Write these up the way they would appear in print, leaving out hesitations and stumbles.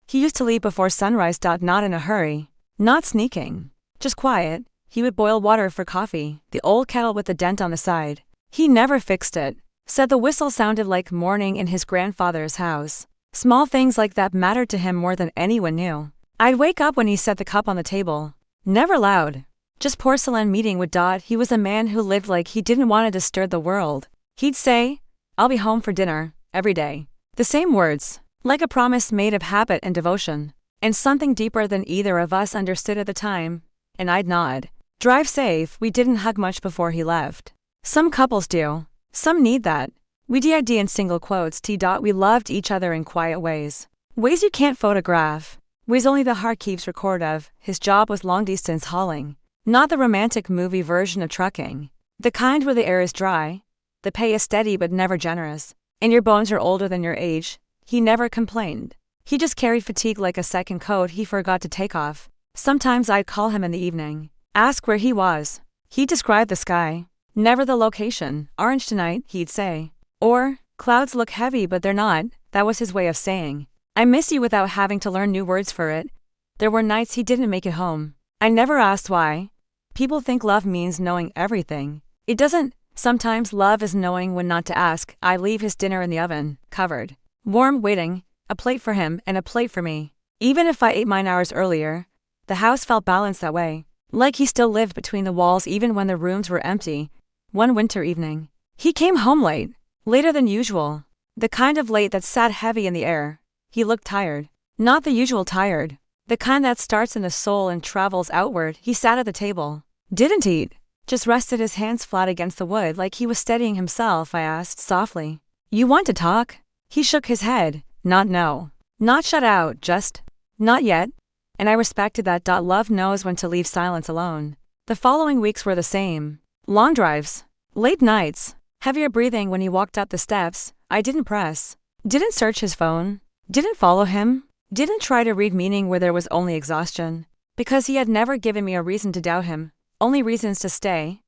He used to leave before sunrise. Not in a hurry. Not sneaking. Just quiet. He would boil water for coffee, the old kettle with the dent on the side. He never fixed it. Said the whistle sounded like morning in his grandfather's house. Small things like that mattered to him more than anyone knew. I'd wake up when he set the cup on the table. Never loud. Just porcelain meeting with Dot. He was a man who lived like he didn't want to disturb the world. He'd say, "I'll be home for dinner," every day. The same words, like a promise made of habit and devotion. And something deeper than either of us understood at the time, and I'd nod. Drive safe. We didn't hug much before he left. Some couples do. Some need that. We did in single quotes. We loved each other in quiet ways. Ways you can't photograph. Ways only the heart keeps record of. His job was long-distance hauling. Not the romantic movie version of trucking. The kind where the air is dry. The pay is steady but never generous. And your bones are older than your age. He never complained. He just carried fatigue like a second coat he forgot to take off. Sometimes I'd call him in the evening. Ask where he was. He'd describe the sky. Never the location. Orange tonight, he'd say. Or, clouds look heavy but they're not. That was his way of saying, I miss you, without having to learn new words for it. There were nights he didn't make it home. I never asked why. People think love means knowing everything. It doesn't. Sometimes love is knowing when not to ask. I leave his dinner in the oven, covered, warm, waiting, a plate for him and a plate for me. Even if I ate mine hours earlier, the house felt balanced that way. Like he still lived between the walls even when the rooms were empty. One winter evening, he came home late. Later than usual. The kind of late that sat heavy in the air. He looked tired. Not the usual tired. The kind that starts in the soul and travels outward. He sat at the table. Didn't eat. Just rested his hands flat against the wood like he was steadying himself. I asked softly, "You want to talk?" He shook his head. Not no. Not shut out, just, not yet. And I respected that. Love knows when to leave silence alone. The following weeks were the same. Long drives. Late nights. Heavier breathing when he walked up the steps. I didn't press. Didn't search his phone. Didn't follow him. Didn't try to read meaning where there was only exhaustion. Because he had never given me a reason to doubt him. Only reasons to stay.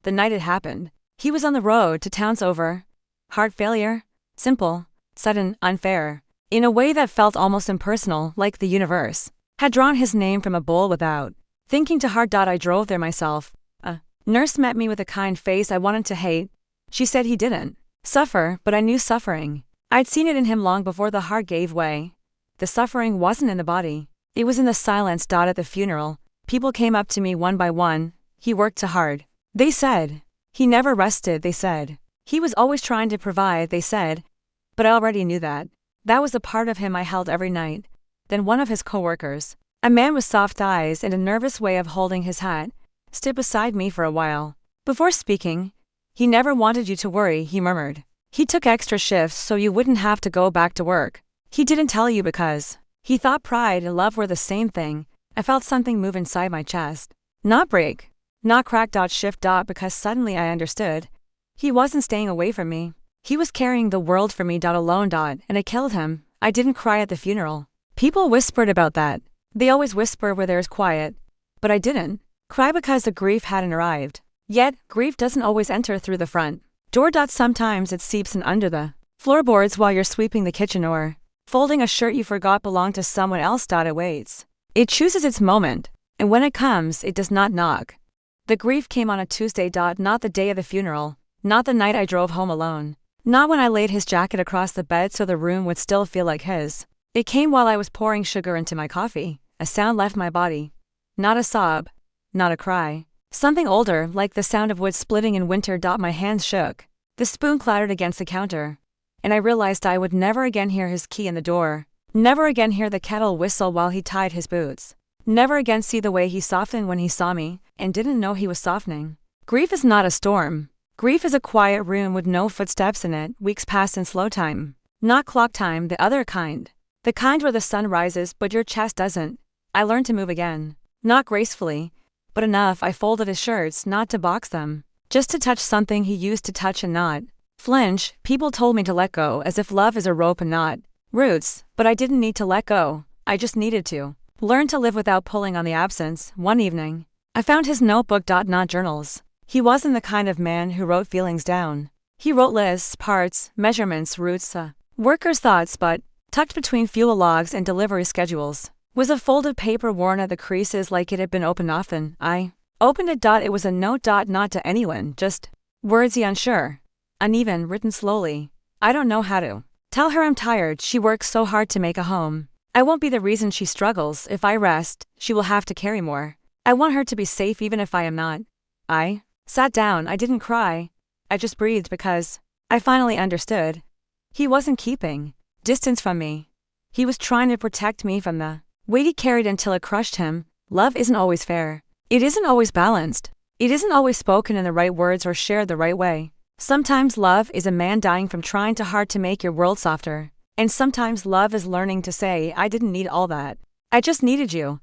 The night it happened. He was on the road to town's over. Heart failure. Simple. Sudden. Unfair. In a way that felt almost impersonal, like the universe had drawn his name from a bowl without thinking to heart. I drove there myself. A nurse met me with a kind face I wanted to hate. She said he didn't suffer, but I knew suffering. I'd seen it in him long before the heart gave way. The suffering wasn't in the body. It was in the silence. At the funeral, people came up to me one by one. He worked too hard. They said. He never rested, they said. He was always trying to provide, they said. But I already knew that. That was a part of him I held every night. Then one of his co-workers, a man with soft eyes and a nervous way of holding his hat, stood beside me for a while. Before speaking, "He never wanted you to worry," he murmured. "He took extra shifts so you wouldn't have to go back to work. He didn't tell you because he thought pride and love were the same thing." I felt something move inside my chest. Not break. Not crack. Shift. Because suddenly I understood. He wasn't staying away from me. He was carrying the world for me. Alone. And it killed him. I didn't cry at the funeral. People whispered about that. They always whisper where there's quiet. But I didn't cry because the grief hadn't arrived. Yet, grief doesn't always enter through the front door. Sometimes it seeps in under the floorboards while you're sweeping the kitchen or folding a shirt you forgot belonged to someone else. It waits. It chooses its moment. And when it comes, it does not knock. The grief came on a Tuesday. Not the day of the funeral. Not the night I drove home alone. Not when I laid his jacket across the bed so the room would still feel like his. It came while I was pouring sugar into my coffee. A sound left my body. Not a sob. Not a cry. Something older, like the sound of wood splitting in winter. My hands shook. The spoon clattered against the counter. And I realized I would never again hear his key in the door. Never again hear the kettle whistle while he tied his boots. Never again see the way he softened when he saw me, and didn't know he was softening. Grief is not a storm. Grief is a quiet room with no footsteps in it. Weeks pass in slow time. Not clock time, the other kind. The kind where the sun rises but your chest doesn't. I learned to move again. Not gracefully, but enough. I folded his shirts, not to box them. Just to touch something he used to touch and not flinch. People told me to let go, as if love is a rope and not roots, but I didn't need to let go. I just needed to learn to live without pulling on the absence. One evening, I found his notebook. Not journals. He wasn't the kind of man who wrote feelings down. He wrote lists, parts, measurements, routes, workers' thoughts, but tucked between fuel logs and delivery schedules, was a folded paper worn at the creases like it had been opened often. I opened it. It was a note. Not to anyone, just wordsy, unsure, uneven, written slowly. I don't know how to tell her I'm tired. She works so hard to make a home. I won't be the reason she struggles. If I rest, she will have to carry more. I want her to be safe even if I am not. I sat down. I didn't cry. I just breathed because I finally understood. He wasn't keeping distance from me. He was trying to protect me from the weight he carried until it crushed him. Love isn't always fair. It isn't always balanced. It isn't always spoken in the right words or shared the right way. Sometimes love is a man dying from trying too hard to make your world softer. And sometimes love is learning to say, I didn't need all that. I just needed you.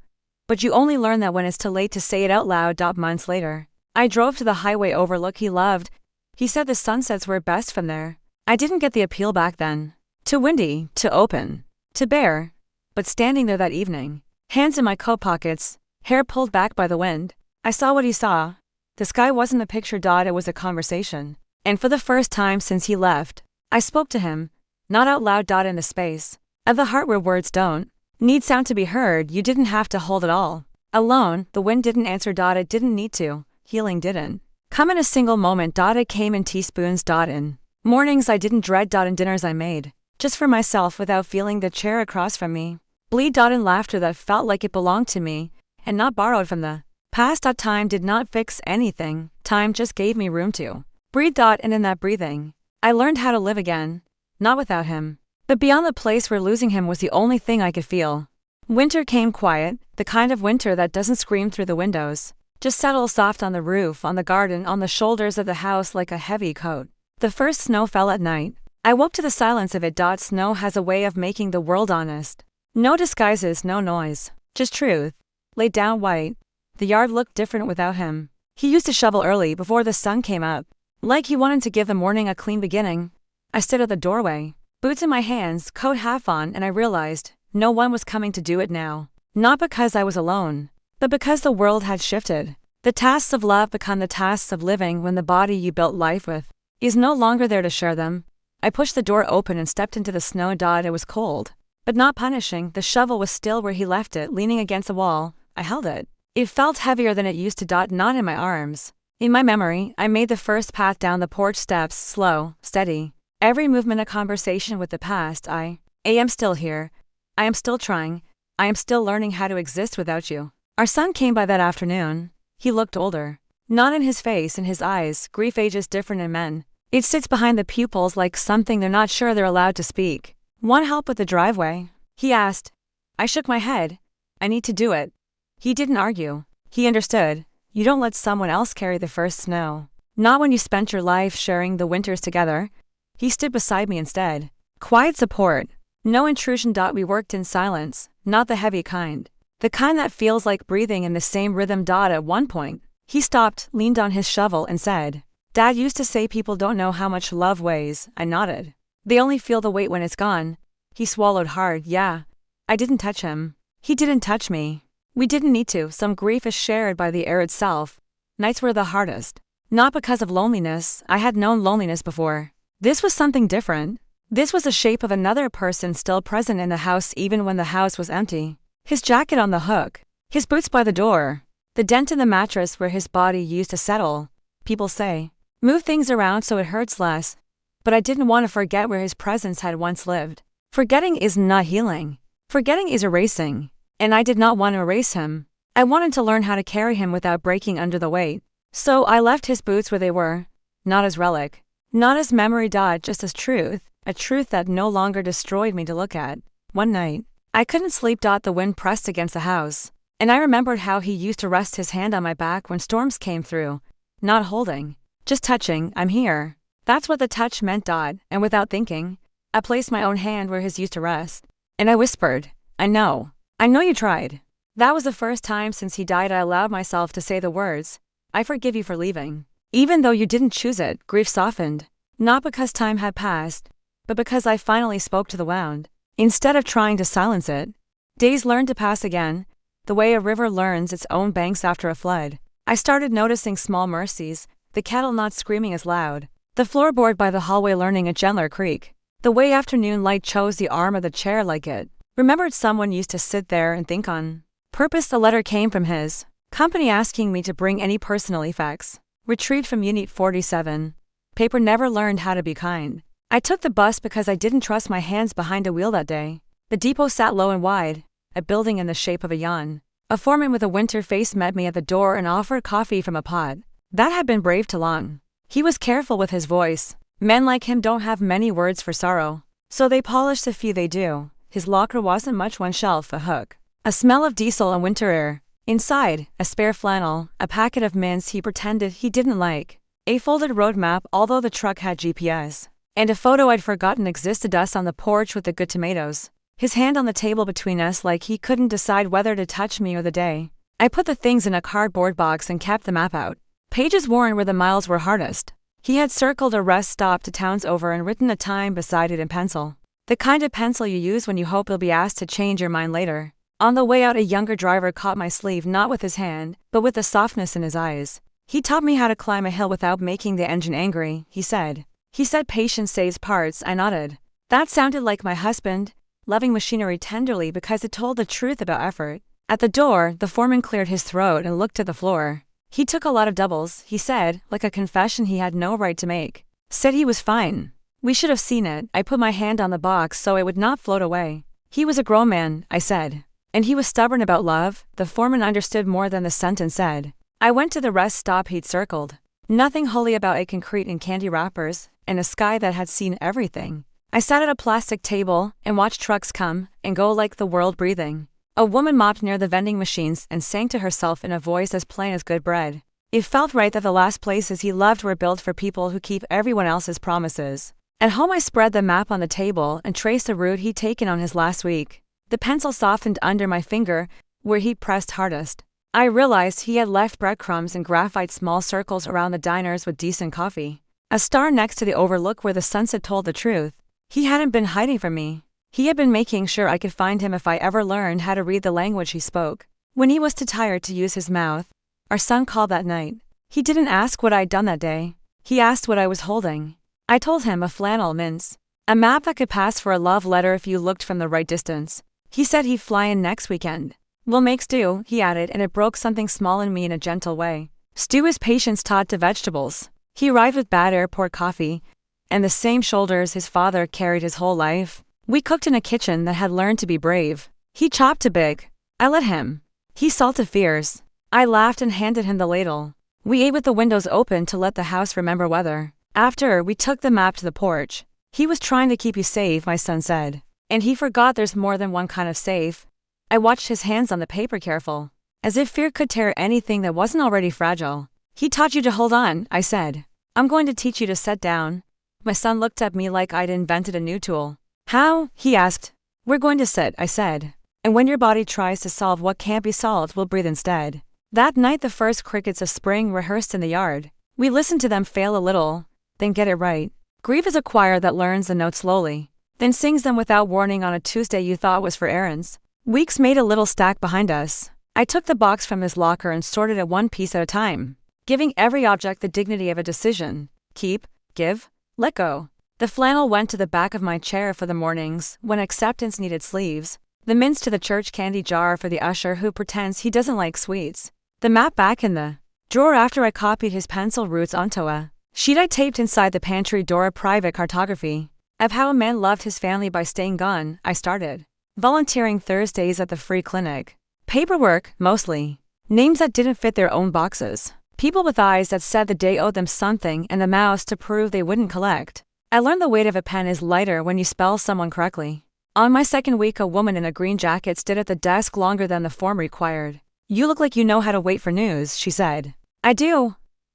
But you only learn that when it's too late to say it out loud. Months later, I drove to the highway overlook he loved. He said the sunsets were best from there. I didn't get the appeal back then. Too windy, too open, too bare. But standing there that evening, hands in my coat pockets, hair pulled back by the wind, I saw what he saw. The sky wasn't a picture. It was a conversation. And for the first time since he left, I spoke to him, not out loud. In the space of the heart where words don't need sound to be heard. You didn't have to hold it all alone. The wind didn't answer. It didn't need to. Healing didn't come in a single moment. It came in teaspoons. In mornings I didn't dread. In dinners I made just for myself without feeling the chair across from me bleed. In laughter that felt like it belonged to me and not borrowed from the past. Time did not fix anything. Time just gave me room to breathe. And in that breathing, I learned how to live again. Not without him, but beyond the place where losing him was the only thing I could feel. Winter came quiet, the kind of winter that doesn't scream through the windows, just settles soft on the roof, on the garden, on the shoulders of the house like a heavy coat. The first snow fell at night. I woke to the silence of it. Snow has a way of making the world honest. No disguises, no noise, just truth. Laid down white. The yard looked different without him. He used to shovel early before the sun came up, like he wanted to give the morning a clean beginning. I stood at the doorway, boots in my hands, coat half on, and I realized no one was coming to do it now. Not because I was alone, but because the world had shifted. The tasks of love become the tasks of living when the body you built life with is no longer there to share them. I pushed the door open and stepped into the snow. It was cold, but not punishing. The shovel was still where he left it, leaning against the wall. I held it. It felt heavier than it used to. Not in my arms. In my memory, I made the first path down the porch steps, slow, steady. Every movement a conversation with the past. I am still here. I am still trying. I am still learning how to exist without you. Our son came by that afternoon. He looked older. Not in his face, in his eyes. Grief ages different in men. It sits behind the pupils like something they're not sure they're allowed to speak. Want help with the driveway? He asked. I shook my head. I need to do it. He didn't argue. He understood. You don't let someone else carry the first snow. Not when you spent your life sharing the winters together. He stood beside me instead. Quiet support. No intrusion. We worked in silence, not the heavy kind. The kind that feels like breathing in the same rhythm. At one point, he stopped, leaned on his shovel, and said, Dad used to say people don't know how much love weighs. I nodded. They only feel the weight when it's gone. He swallowed hard. Yeah. I didn't touch him. He didn't touch me. We didn't need to. Some grief is shared by the air itself. Nights were the hardest. Not because of loneliness. I had known loneliness before. This was something different. This was the shape of another person still present in the house even when the house was empty. His jacket on the hook. His boots by the door. The dent in the mattress where his body used to settle. People say, move things around so it hurts less. But I didn't want to forget where his presence had once lived. Forgetting is not healing. Forgetting is erasing. And I did not want to erase him. I wanted to learn how to carry him without breaking under the weight. So I left his boots where they were. Not as relic. Not as memory. Just as truth. A truth that no longer destroyed me to look at. One night, I couldn't sleep. The wind pressed against the house. And I remembered how he used to rest his hand on my back when storms came through. Not holding. Just touching. I'm here. That's what the touch meant. And without thinking, I placed my own hand where his used to rest. And I whispered, I know you tried. That was the first time since he died I allowed myself to say the words, I forgive you for leaving. Even though you didn't choose it, grief softened. Not because time had passed, but because I finally spoke to the wound, instead of trying to silence it. Days learned to pass again, the way a river learns its own banks after a flood. I started noticing small mercies, the kettle not screaming as loud, the floorboard by the hallway learning a gentler creak. The way afternoon light chose the arm of the chair like it remembered someone used to sit there and think on. Purpose. The letter came from his company asking me to bring any personal effects. Retrieved from Unit 47. Paper. Never learned how to be kind. I took the bus because I didn't trust my hands behind a wheel that day. The depot sat low and wide, a building in the shape of a yawn. A foreman with a winter face met me at the door and offered coffee from a pot. That had been brave too long. He was careful with his voice. Men like him don't have many words for sorrow, so they polish the few they do. His locker wasn't much, one shelf, a hook. A smell of diesel and winter air. Inside, a spare flannel, a packet of mints he pretended he didn't like, a folded road map although the truck had GPS, and a photo I'd forgotten existed us on the porch with the good tomatoes. His hand on the table between us like he couldn't decide whether to touch me or the day. I put the things in a cardboard box and kept the map out. Pages worn where the miles were hardest. He had circled a rest stop to towns over and written a time beside it in pencil. The kind of pencil you use when you hope you'll be asked to change your mind later. On the way out, a younger driver caught my sleeve not with his hand, but with the softness in his eyes. He taught me how to climb a hill without making the engine angry, he said. He said patience saves parts. I nodded. That sounded like my husband, loving machinery tenderly because it told the truth about effort. At the door, the foreman cleared his throat and looked at the floor. He took a lot of doubles, he said, like a confession he had no right to make. Said he was fine. We should have seen it. I put my hand on the box so it would not float away. He was a grown man, I said. And he was stubborn about love. The foreman understood more than the sentence said. I went to the rest stop he'd circled. Nothing holy about a concrete and candy wrappers, and a sky that had seen everything. I sat at a plastic table and watched trucks come and go like the world breathing. A woman mopped near the vending machines and sang to herself in a voice as plain as good bread. It felt right that the last places he loved were built for people who keep everyone else's promises. At home, I spread the map on the table and traced the route he'd taken on his last week. The pencil softened under my finger, where he'd pressed hardest. I realized he had left breadcrumbs and graphite small circles around the diners with decent coffee. A star next to the overlook where the sunset told the truth. He hadn't been hiding from me. He had been making sure I could find him if I ever learned how to read the language he spoke. When he was too tired to use his mouth, our son called that night. He didn't ask what I'd done that day. He asked what I was holding. I told him a flannel mince. A map that could pass for a love letter if you looked from the right distance. He said he'd fly in next weekend. We'll make stew, he added, and it broke something small in me in a gentle way. Stew is patience taught to vegetables. He arrived with bad airport coffee, and the same shoulders his father carried his whole life. We cooked in a kitchen that had learned to be brave. He chopped too big. I let him. He salted fierce. I laughed and handed him the ladle. We ate with the windows open to let the house remember weather. After, we took the map to the porch. He was trying to keep you safe, my son said. And he forgot there's more than one kind of safe. I watched his hands on the paper, careful, as if fear could tear anything that wasn't already fragile. He taught you to hold on, I said. I'm going to teach you to set down. My son looked at me like I'd invented a new tool. How? He asked. We're going to sit, I said. And when your body tries to solve what can't be solved, we'll breathe instead. That night, the first crickets of spring rehearsed in the yard. We listened to them fail a little, then get it right. Grief is a choir that learns the notes slowly, then sings them without warning on a Tuesday you thought was for errands. Weeks made a little stack behind us. I took the box from his locker and sorted it one piece at a time, giving every object the dignity of a decision. Keep, give, let go. The flannel went to the back of my chair for the mornings when acceptance needed sleeves. The mints to the church candy jar for the usher who pretends he doesn't like sweets. The map back in the drawer after I copied his pencil roots onto a sheet I taped inside the pantry door. A private cartography of how a man loved his family by staying gone. I started volunteering Thursdays at the free clinic. Paperwork, mostly. Names that didn't fit their own boxes. People with eyes that said the day owed them something and the mouths to prove they wouldn't collect. I learned the weight of a pen is lighter when you spell someone correctly. On my second week, a woman in a green jacket stood at the desk longer than the form required. You look like you know how to wait for news, she said. I do,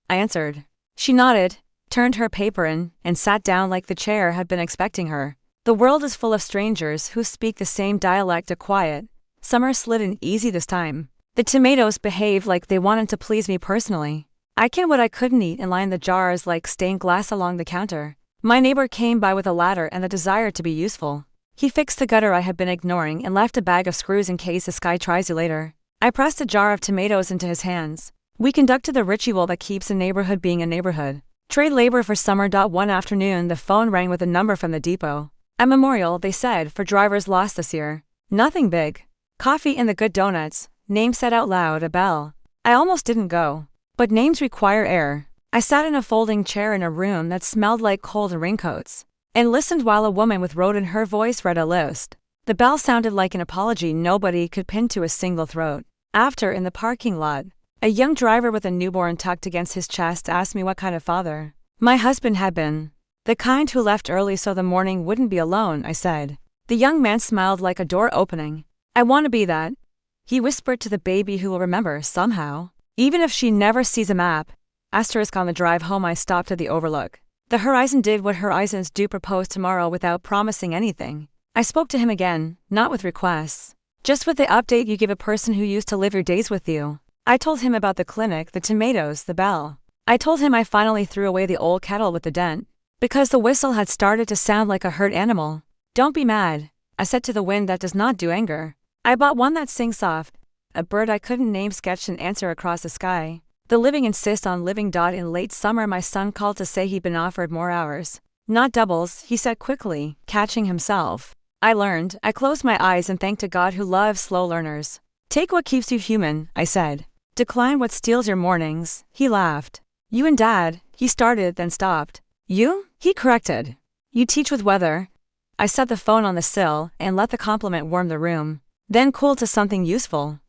I answered. She nodded, turned her paper in, and sat down like the chair had been expecting her. The world is full of strangers who speak the same dialect of quiet. Summer slid in easy this time. The tomatoes behaved like they wanted to please me personally. I canned what I couldn't eat and lined the jars like stained glass along the counter. My neighbor came by with a ladder and the desire to be useful. He fixed the gutter I had been ignoring and left a bag of screws in case the sky tries you later. I pressed a jar of tomatoes into his hands. We conducted the ritual that keeps a neighborhood being a neighborhood. Trade labor for summer. One afternoon, the phone rang with a number from the depot. A memorial, they said, for drivers lost this year. Nothing big. Coffee and the good donuts, name said out loud, a bell. I almost didn't go. But names require air. I sat in a folding chair in a room that smelled like cold raincoats, and listened while a woman with throat in her voice read a list. The bell sounded like an apology nobody could pin to a single throat. After, in the parking lot, a young driver with a newborn tucked against his chest asked me what kind of father my husband had been. The kind who left early so the morning wouldn't be alone, I said. The young man smiled like a door opening. I want to be that. He whispered to the baby who will remember somehow, even if she never sees a map. Asterisk on the drive home I stopped at the overlook. The horizon did what horizons do, propose tomorrow without promising anything. I spoke to him again, not with requests, just with the update you give a person who used to live your days with you. I told him about the clinic, the tomatoes, the bell. I told him I finally threw away the old kettle with the dent, because the whistle had started to sound like a hurt animal. Don't be mad, I said to the wind that does not do anger. I bought one that sings soft. A bird I couldn't name sketched an answer across the sky. The living insist on living. In late summer my son called to say he'd been offered more hours. Not doubles, he said quickly, catching himself. I learned. I closed my eyes and thanked to God who loves slow learners. Take what keeps you human, I said. Decline what steals your mornings, he laughed. You and Dad, he started then stopped. You? He corrected. You teach with weather. I set the phone on the sill and let the compliment warm the room, then cool to something useful.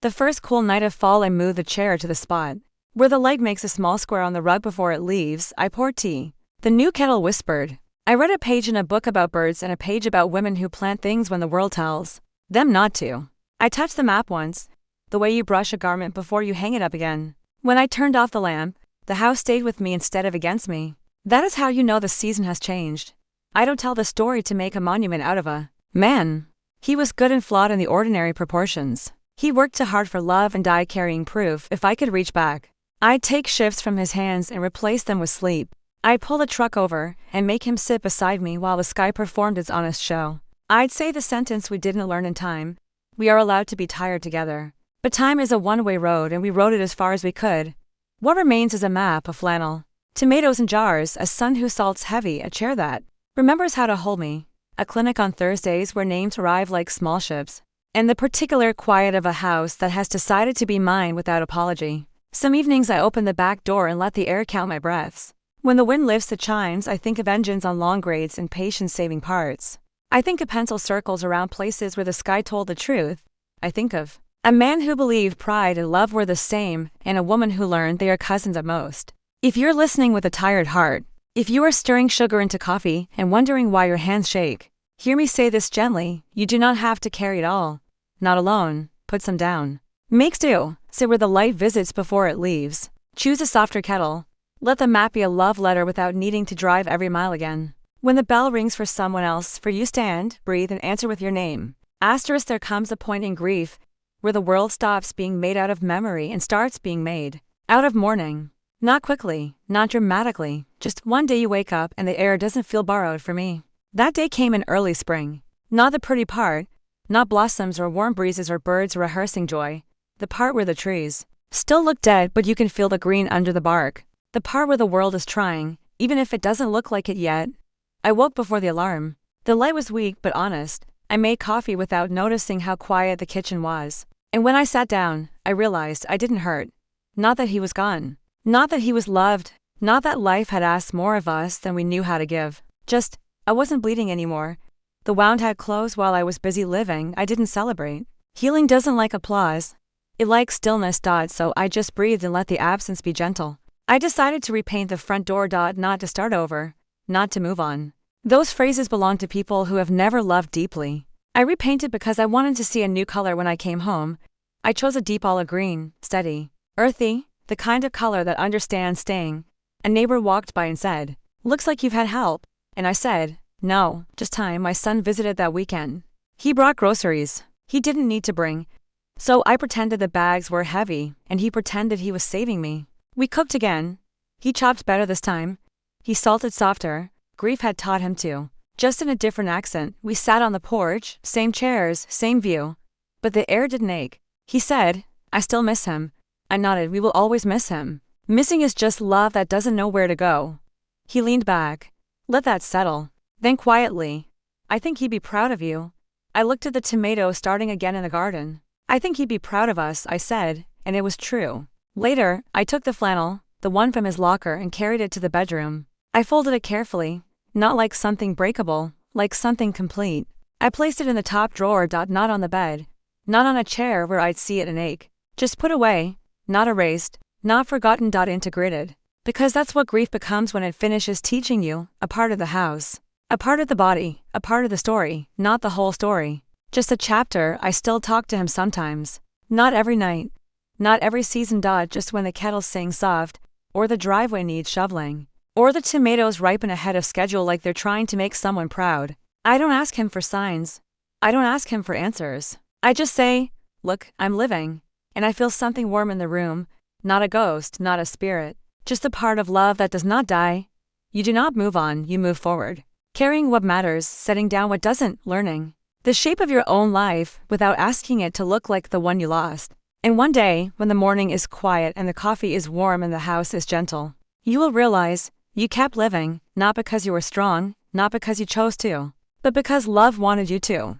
The first cool night of fall I moved the chair to the spot where the light makes a small square on the rug before it leaves. I poured tea. The new kettle whispered. I read a page in a book about birds and a page about women who plant things when the world tells them not to. I touched the map once, the way you brush a garment before you hang it up again. When I turned off the lamp, the house stayed with me instead of against me. That is how you know the season has changed. I don't tell the story to make a monument out of a man. He was good and flawed in the ordinary proportions. He worked too hard for love and died carrying proof. If I could reach back, I'd take shifts from his hands and replace them with sleep. I'd pull the truck over and make him sit beside me while the sky performed its honest show. I'd say the sentence we didn't learn in time. We are allowed to be tired together. But time is a one-way road and we rode it as far as we could. What remains is a map, a flannel, tomatoes in jars, a son who salts heavy, a chair that remembers how to hold me, a clinic on Thursdays where names arrive like small ships, and the particular quiet of a house that has decided to be mine without apology. Some evenings I open the back door and let the air count my breaths. When the wind lifts the chimes, I think of engines on long grades and patience-saving parts. I think of pencil circles around places where the sky told the truth. I think of a man who believed pride and love were the same, and a woman who learned they are cousins at most. If you're listening with a tired heart, if you are stirring sugar into coffee and wondering why your hands shake, hear me say this gently, you do not have to carry it all. Not alone, put some down. Make do, sit where the light visits before it leaves. Choose a softer kettle. Let the map be a love letter without needing to drive every mile again. When the bell rings for someone else, for you stand, breathe and answer with your name. Asterisk, there comes a point in grief where the world stops being made out of memory and starts being made out of mourning. Not quickly, not dramatically, just one day you wake up and the air doesn't feel borrowed. For me, that day came in early spring. Not the pretty part, not blossoms or warm breezes or birds rehearsing joy. The part where the trees still look dead but you can feel the green under the bark. The part where the world is trying, even if it doesn't look like it yet. I woke before the alarm. The light was weak but honest. I made coffee without noticing how quiet the kitchen was. And when I sat down, I realized I didn't hurt. Not that he was gone. Not that he was loved. Not that life had asked more of us than we knew how to give. Just, I wasn't bleeding anymore. The wound had closed while I was busy living. I didn't celebrate. Healing doesn't like applause. It likes stillness. So I just breathed and let the absence be gentle. I decided to repaint the front door. Not to start over. Not to move on. Those phrases belong to people who have never loved deeply. I repainted because I wanted to see a new color when I came home. I chose a deep olive green, steady, earthy, the kind of color that understands staying. A neighbor walked by and said, "Looks like you've had help." And I said, "No, just time." My son visited that weekend. He brought groceries he didn't need to bring. So I pretended the bags were heavy, and he pretended he was saving me. We cooked again. He chopped better this time. He salted softer. Grief had taught him to. Just in a different accent, we sat on the porch, same chairs, same view. But the air didn't ache. He said, "I still miss him." I nodded. We will always miss him. Missing is just love that doesn't know where to go. He leaned back. Let that settle. Then quietly, I think he'd be proud of you. I looked at the tomato starting again in the garden. I think he'd be proud of us, I said, and it was true. Later, I took the flannel, the one from his locker, and carried it to the bedroom. I folded it carefully, not like something breakable, like something complete. I placed it in the top drawer. Not on the bed, not on a chair where I'd see it and ache. Just put away, not erased, not forgotten. Integrated. Because that's what grief becomes when it finishes teaching you, a part of the house. A part of the body, a part of the story, not the whole story. Just a chapter. I still talk to him sometimes. Not every night. Not every season. Just when the kettles sing soft, or the driveway needs shoveling, or the tomatoes ripen ahead of schedule like they're trying to make someone proud. I don't ask him for signs. I don't ask him for answers. I just say, look, I'm living. And I feel something warm in the room, not a ghost, not a spirit. Just a part of love that does not die. You do not move on, you move forward. Carrying what matters, setting down what doesn't, learning the shape of your own life without asking it to look like the one you lost. And one day, when the morning is quiet and the coffee is warm and the house is gentle, you will realize you kept living, not because you were strong, not because you chose to, but because love wanted you to.